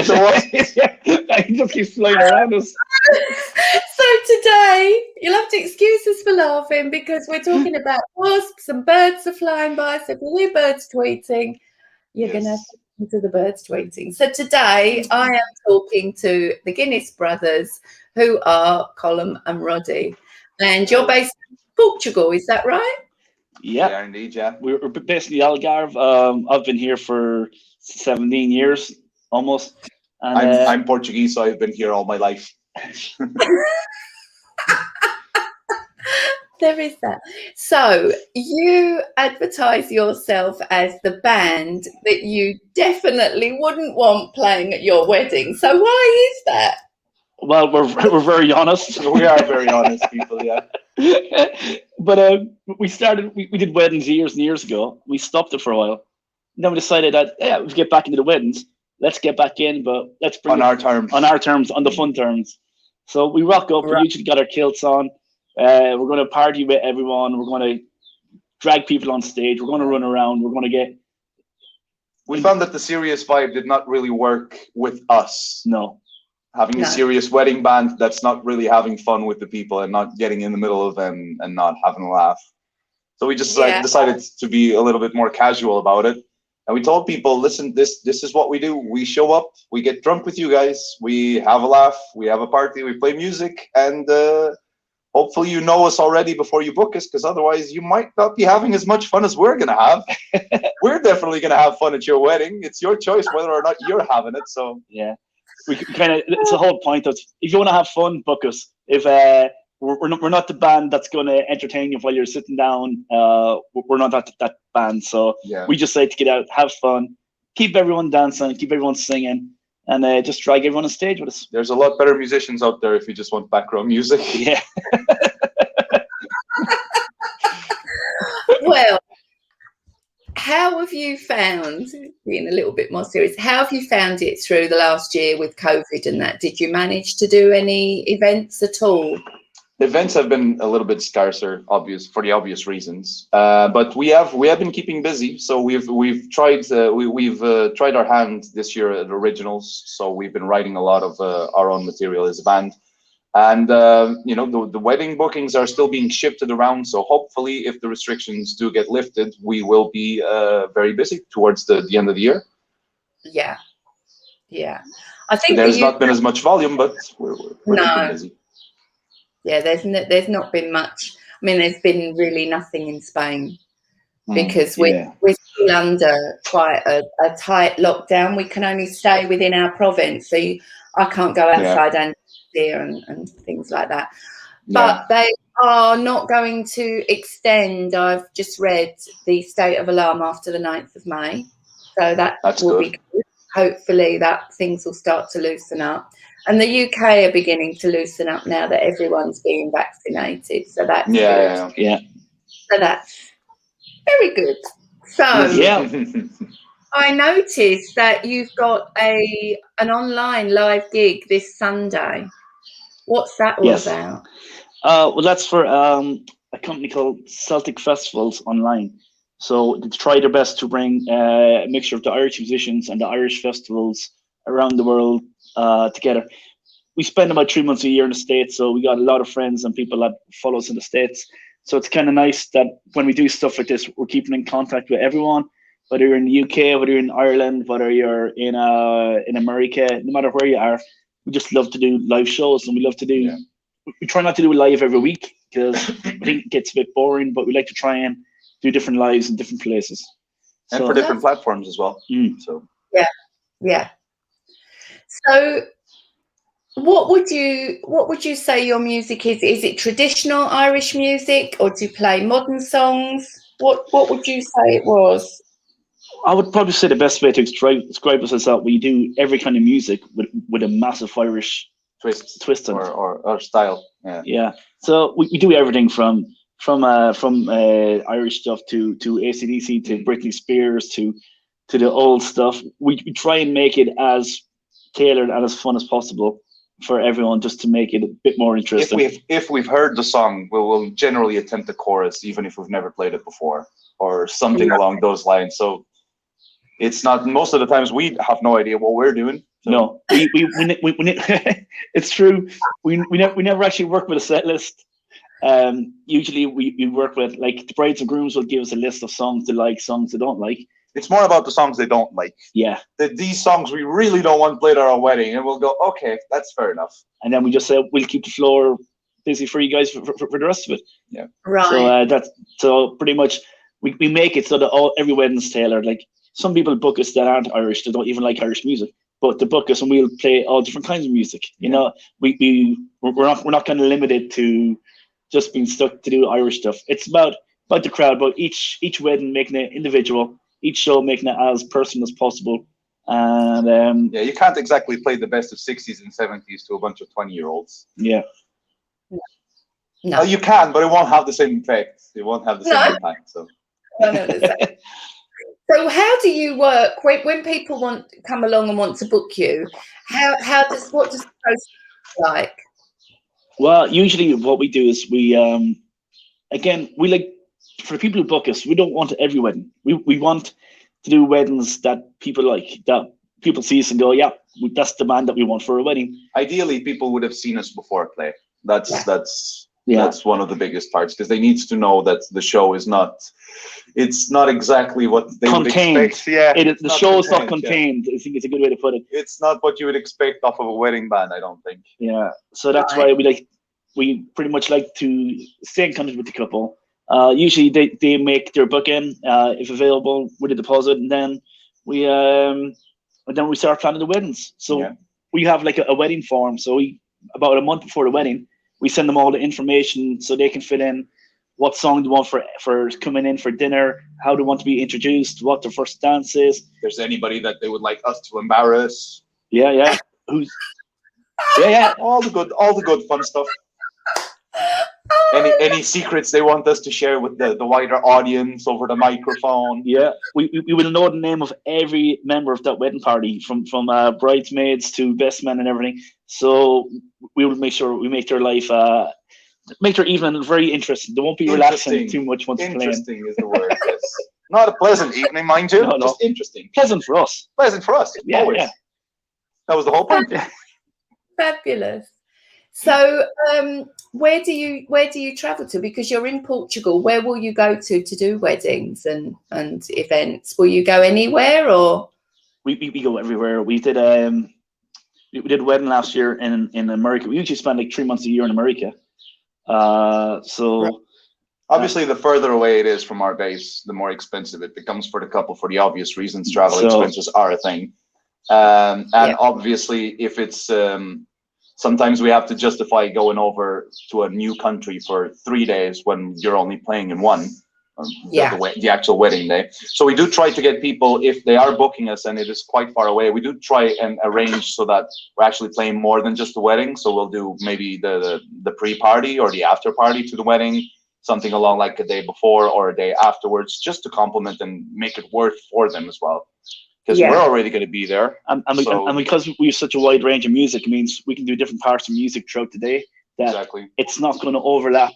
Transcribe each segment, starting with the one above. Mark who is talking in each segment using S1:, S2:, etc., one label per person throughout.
S1: So what? He just keeps flying around us.
S2: So today, you'll have to excuse us for laughing because we're talking about wasps and birds are flying by. So if you hear birds tweeting, you're going to have to listen to the birds tweeting. So today, I am talking to the Guinness Brothers, who are Colm and Roddy. And you're based in Portugal, is that right?
S1: Yeah,
S3: indeed, yeah.
S1: We're based in the Algarve. I've been here for 17 years, almost. And,
S3: I'm Portuguese, so I've been here all my life.
S2: There is that. So you advertise yourself as the band that you definitely wouldn't want playing at your wedding. So why is that?
S1: Well, we're very honest.
S3: We are very honest people, yeah.
S1: But we did weddings years and years ago. We stopped it for a while. Then we decided that we get back into the weddings. Let's get back in, but let's bring
S3: on our terms,
S1: on the fun terms. So we rock up. We usually got our kilts on. We're going to party with everyone. We're going to drag people on stage. We're going to run around. We're going to get.
S3: We found that the serious vibe did not really work with us.
S1: No.
S3: Having a serious wedding band that's not really having fun with the people and not getting in the middle of them and not having a laugh. So we just decided to be a little bit more casual about it. And we told people, listen, this is what we do. We show up, we get drunk with you guys, we have a laugh, we have a party, we play music, and hopefully you know us already before you book us, because otherwise you might not be having as much fun as we're going to have. We're definitely going to have fun at your wedding. It's your choice whether or not you're having it. So
S1: yeah, we kind of, it's the whole point of, if you want to have fun, book us. If we're not the band that's going to entertain you while you're sitting down. We're not that band. So we just like to get out, have fun, keep everyone dancing, keep everyone singing, and just drag everyone on stage with us.
S3: There's a lot better musicians out there if you just want background music.
S1: Yeah.
S2: Well, how have you found, being a little bit more serious, how have you found it through the last year with COVID and that? Did you manage to do any events at all?
S3: Events have been a little bit scarcer, for the obvious reasons. But we have been keeping busy. So we've tried tried our hand this year at originals. So we've been writing a lot of our own material as a band. And the wedding bookings are still being shifted around. So hopefully, if the restrictions do get lifted, we will be very busy towards the end of the year.
S2: Yeah. I think
S3: there's not been as much volume, but we're keeping busy.
S2: Yeah, there's not been much. I mean, there's been really nothing in Spain because we're still under quite a tight lockdown. We can only stay within our province, so I can't go outside and there and things like that. But they are not going to extend. I've just read the state of alarm after the 9th of May, so that's will be good. Hopefully that things will start to loosen up. And the UK are beginning to loosen up now that everyone's being vaccinated. So that's good.
S1: Yeah.
S2: So that's very good. So I noticed that you've got an online live gig this Sunday. What's that all about?
S1: Well, that's for a company called Celtic Festivals Online. So they try their best to bring a mixture of the Irish musicians and the Irish festivals around the world together. We spend about 3 months a year in the States, so we got a lot of friends and people that follow us in the States. So it's kind of nice that when we do stuff like this, we're keeping in contact with everyone, whether you're in the UK, whether you're in Ireland, whether you're in America, no matter where you are. We just love to do live shows, and we love to do. We try not to do it live every week because I think it gets a bit boring, but we like to try and do different lives in different places
S3: and for different platforms as well. So
S2: yeah. So what would you say your music is? Is it traditional Irish music, or do you play modern songs? What would you say it was?
S1: I would probably say the best way to describe us is that we do every kind of music with a massive Irish twist
S3: or style.
S1: Yeah. So we do everything from Irish stuff to AC/DC to Britney Spears to the old stuff. We try and make it as tailored and as fun as possible for everyone, just to make it a bit more interesting.
S3: If we've heard the song, we'll generally attempt the chorus, even if we've never played it before, or something along those lines. So it's not, most of the times we have no idea what we're doing. So.
S1: No, we it's true. We never actually work with a set list. Usually we work with, like, the brides and grooms will give us a list of songs they like, songs they don't like.
S3: It's more about the songs they don't like.
S1: Yeah.
S3: These songs we really don't want played at our wedding, and we'll go, okay, that's fair enough.
S1: And then we just say, we'll keep the floor busy for you guys for the rest of it.
S3: Yeah.
S2: Right.
S1: So pretty much we make it so that every wedding's tailored. Like, some people book us that aren't Irish, they don't even like Irish music, but they book us and we'll play all different kinds of music. You know, we're not kind of limited to just being stuck to do Irish stuff. It's about the crowd, about each wedding making it individual, each show making it as personal as possible. And
S3: you can't exactly play the best of 60s and 70s to a bunch of 20-year-olds.
S1: Yeah.
S2: No.
S3: You can, but it won't have the same effect. It won't have the same impact. So.
S2: So how do you work when people come along and want to book you? What does the process look like?
S1: Well, usually what we do is we like, for the people who book us, we don't want every wedding. We want to do weddings that people like, that people see us and go, yeah, that's the band that we want for a wedding.
S3: Ideally, people would have seen us before play. That's one of the biggest parts, because they need to know that the show is not exactly what they would expect. Yeah,
S1: the show is not contained. I think it's a good way to put it.
S3: It's not what you would expect off of a wedding band, I don't think.
S1: Yeah, so that's why we pretty much like to stay in contact with the couple. Usually they make their booking, if available, with a deposit, and then we start planning the weddings. So we have like a wedding form. So about a month before the wedding, we send them all the information so they can fit in what song they want for coming in for dinner, how they want to be introduced, what their first dance is.
S3: If there's anybody that they would like us to embarrass.
S1: Yeah.
S3: All the good fun stuff. Any secrets they want us to share with the wider audience over the microphone.
S1: Yeah, we will know the name of every member of that wedding party, from bridesmaids to best men and everything. So we will make sure we make their life, make their evening very interesting. They won't be relaxing too much once playing.
S3: Interesting is the word. Yes. Not a pleasant evening, mind you. No. Just interesting.
S1: Pleasant for us.
S3: Yeah, always. Yeah. That was the whole point.
S2: Fabulous. So, where do you travel to? Because you're in Portugal. Where will you go to do weddings and events? Will you go anywhere, or?
S1: We go everywhere. We did a wedding last year in America. We usually spend like 3 months a year in America. So
S3: obviously, the further away it is from our base, the more expensive it becomes for the couple, for the obvious reasons. Travel expenses are a thing, and obviously, if it's sometimes we have to justify going over to a new country for 3 days when you're only playing in one, the actual wedding day. So we do try to get people, if they are booking us and it is quite far away, we do try and arrange so that we're actually playing more than just the wedding. So we'll do maybe the pre-party or the after party to the wedding, something along like a day before or a day afterwards, just to complement and make it worth for them as well. Because we're already going to be there. And
S1: because we have such a wide range of music, it means we can do different parts of music throughout the day. It's not going to overlap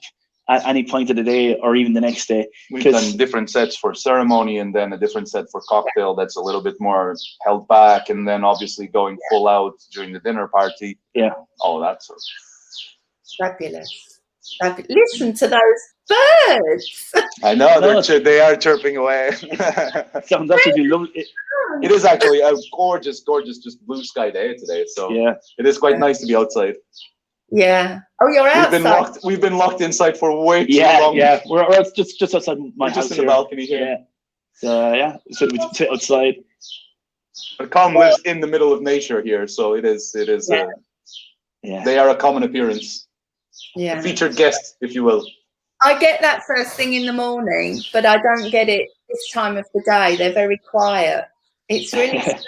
S1: at any point of the day or even the next day.
S3: We've done different sets for ceremony and then a different set for cocktail that's a little bit more held back, and then obviously going full out during the dinner party.
S1: Yeah.
S3: All of that sort of.
S2: Fabulous. Listen to those birds.
S3: I know, they are chirping away.
S1: Sounds absolutely lovely.
S3: It is actually a gorgeous, just blue sky day today. So it is quite nice to be outside.
S2: Yeah. Oh, you're outside.
S3: We've been locked inside for way too long.
S1: Yeah. We're just outside my house.
S3: Just in the balcony here.
S1: Yeah. So we sit outside.
S3: But Colm lives in the middle of nature here, so it is. They are a common appearance.
S2: Yeah.
S3: A featured guest, if you will.
S2: I get that first thing in the morning, but I don't get it this time of the day. They're very quiet. It's really strange.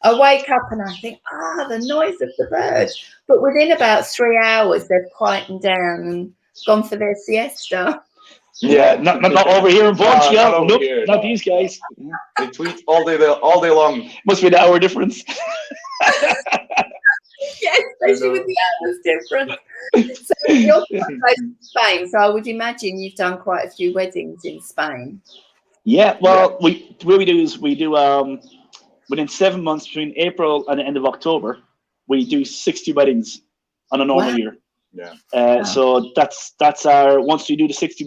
S2: I wake up and I think, the noise of the birds. But within about 3 hours, they've quietened down and gone for their siesta.
S1: Yeah, not over here in Portugal. Not these guys.
S3: They tweet all day long.
S1: Must be the hour difference.
S2: Yeah, especially with the hours difference. So you're in Spain, so I would imagine you've done quite a few weddings in Spain.
S1: Yeah, well, the way we do is we within 7 months, between April and the end of October, we do 60 weddings on a normal year.
S3: Yeah.
S1: So that's our, once we do the 60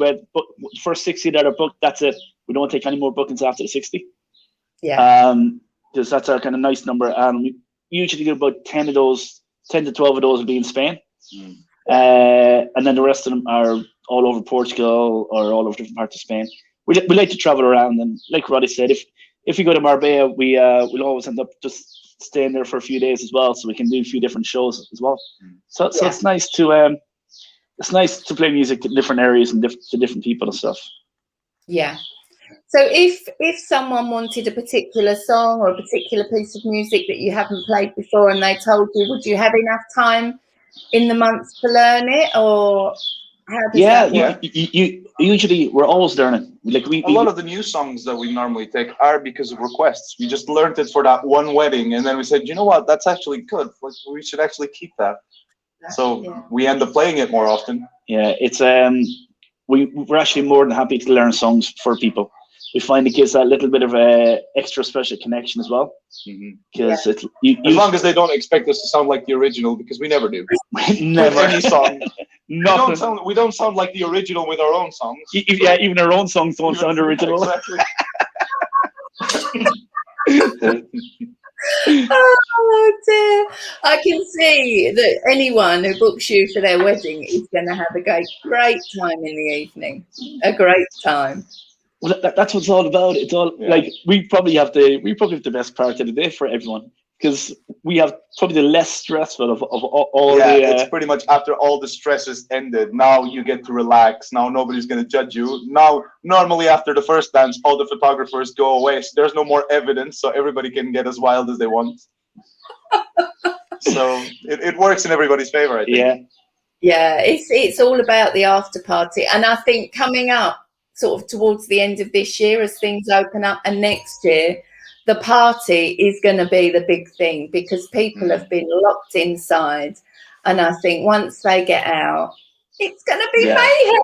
S1: first 60 that are booked, that's it. We don't take any more bookings after the 60.
S2: Yeah.
S1: Because that's our kind of nice number. We usually do about 10 to 12 of those will be in Spain. And then the rest of them are all over Portugal or all over different parts of Spain. We like to travel around, and like Roddy said, if we go to Marbella, we'll always end up just staying there for a few days as well, so we can do a few different shows as well. So it's nice to play music to different areas and to different people and stuff.
S2: Yeah. So if someone wanted a particular song or a particular piece of music that you haven't played before, and they told you, would you have enough time in the month to learn it, or how does that work?
S1: You usually, we're always learning. Like
S3: a lot of the new songs that we normally take are because of requests. We just learned it for that one wedding, and then we said, you know what, that's actually good. We should actually keep that. So we end up playing it more often.
S1: Yeah, it's we're actually more than happy to learn songs for people. We find it gives that little bit of a extra special connection as well. Because as
S3: long as they don't expect us to sound like the original, because we never do.
S1: Never.
S3: With any song. We don't sound like the original with our own songs.
S1: Even our own songs don't sound original.
S3: Exactly.
S2: Oh dear. I can see that anyone who books you for their wedding is going to have a great time in the evening. A great time.
S1: Well, that's what it's all about. It's all like we probably have the best part of the day for everyone, because we have probably the less stressful of all the.
S3: It's pretty much after all the stress is ended. Now you get to relax. Now nobody's going to judge you. Now, normally after the first dance, all the photographers go away. So there's no more evidence, so everybody can get as wild as they want. So it works in everybody's favor, I think.
S2: Yeah. It's all about the after party, and I think coming up sort of towards the end of this year, as things open up, and next year, the party is going to be the big thing, because people have been locked inside, and I think once they get out, it's going to be mayhem.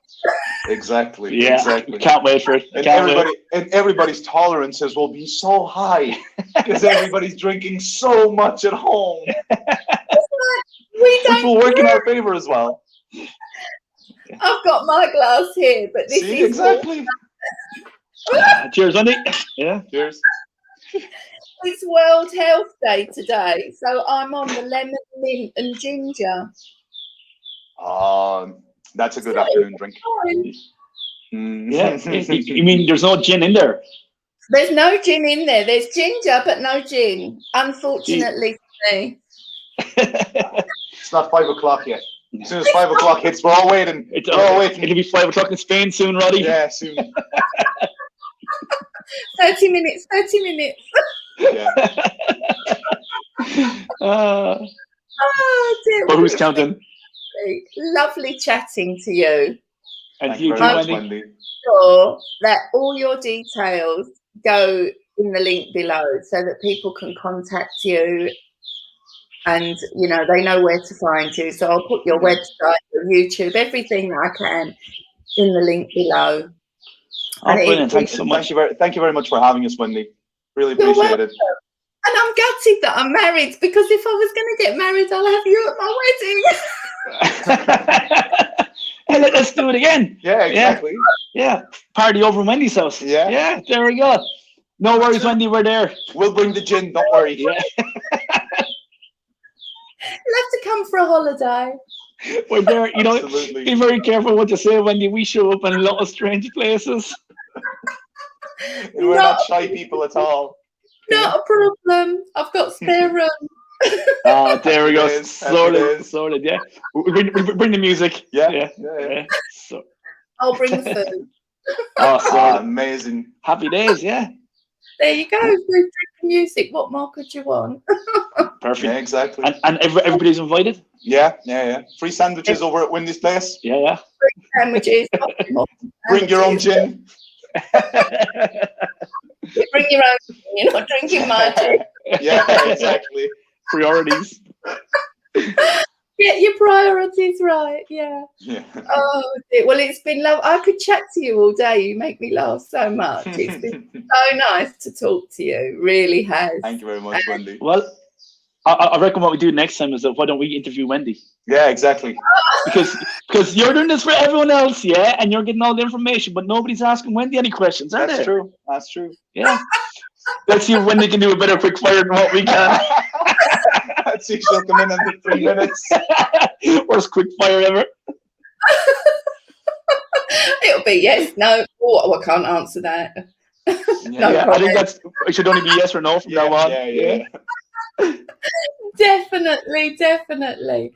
S3: Exactly.
S1: Exactly. Can't wait for it.
S3: And everybody's tolerances will be so high because everybody's drinking so much at home. Which will work in our favor as well.
S2: I've got my glass here, but this is
S3: exactly.
S1: Cheers, Wendy. Yeah,
S3: cheers.
S2: It's World Health Day today, so I'm on the lemon, mint, and ginger.
S3: That's a good afternoon drink.
S1: Yeah, you mean there's no gin in there?
S2: There's no gin in there. There's ginger, but no gin. Unfortunately for me.
S3: It's not 5 o'clock yet. As soon as 5 o'clock hits, we're all waiting.
S1: It'll be 5 o'clock in Spain soon, Roddy.
S3: Yeah, soon.
S2: 30 minutes. 30 minutes.
S3: Yeah.
S2: Dear.
S1: Well, who's counting?
S2: Lovely chatting to you.
S1: And you,
S3: Wendy.
S2: Sure that all your details go in the link below, so that people can contact you, and they know where to find you. So I'll put your website, your YouTube, everything that I can in the link below.
S1: Oh, brilliant. Thanks so much.
S3: Thank you very much for having us, Wendy. Really appreciate it.
S2: And I'm gutted that I'm married, because if I was going to get married, I'll have you at my wedding.
S1: Hey, let's do it again.
S3: Yeah, exactly.
S1: Yeah. Party over in Wendy's house. Yeah, there we go. No worries, Wendy, we're there.
S3: We'll bring the gin, don't worry.
S2: You'll have to come for a holiday.
S1: We're there,
S3: Absolutely.
S1: Be very careful what you say, Wendy. We show up in a lot of strange places.
S3: And we're not shy people at all.
S2: Not a problem. I've got spare room.
S1: There we go. Sorted, yeah. We bring the music.
S3: Yeah.
S2: So I'll bring the food.
S3: Amazing.
S1: Happy days, yeah.
S2: There you go. Food, drink, music. What more could you want?
S1: Perfect.
S3: Yeah, exactly.
S1: And everybody's invited?
S3: Yeah. Free sandwiches over at Wendy's place.
S1: Yeah.
S2: Free sandwiches.
S3: Bring your own gin.
S2: You bring your own. You're not drinking my gin.
S3: Yeah, exactly.
S1: Priorities.
S2: Get your priorities right. Yeah. Oh, dear. Well, it's been lovely. I could chat to you all day. You make me laugh so much. It's been so nice to talk to you. Really has.
S3: Thank you very much, Wendy.
S1: Well, I reckon what we do next time is that why don't we interview Wendy?
S3: Yeah, exactly.
S1: Because you're doing this for everyone else, yeah, and you're getting all the information, but nobody's asking Wendy any questions, are they?
S3: That's true. That's true.
S1: Yeah. Let's see if Wendy can do a better quick fire than what we can.
S3: Let's see if she'll come in under 3 minutes.
S1: Worst quick fire ever.
S2: It'll be yes, no. Oh, I can't answer that.
S1: Yeah, I think it should only be yes or no from now on.
S3: Yeah.
S2: Definitely.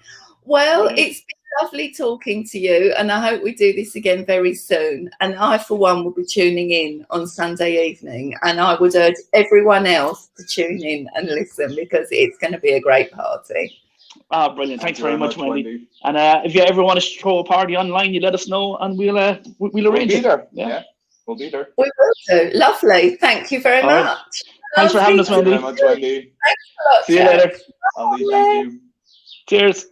S2: Well, it's been lovely talking to you, and I hope we do this again very soon. And I, for one, will be tuning in on Sunday evening, and I would urge everyone else to tune in and listen because it's going to be a great party.
S1: Brilliant. Thanks very much, Wendy. And if you ever want to throw a party online, you let us know, and we'll arrange it.
S3: There. Yeah, we'll be there.
S2: We will do. Lovely. Thank you very much.
S1: Right. Thanks for having us, Wendy.
S3: Thank you very much, Wendy.
S2: Thanks a lot.
S1: See you later.
S3: Thank you.
S1: Cheers.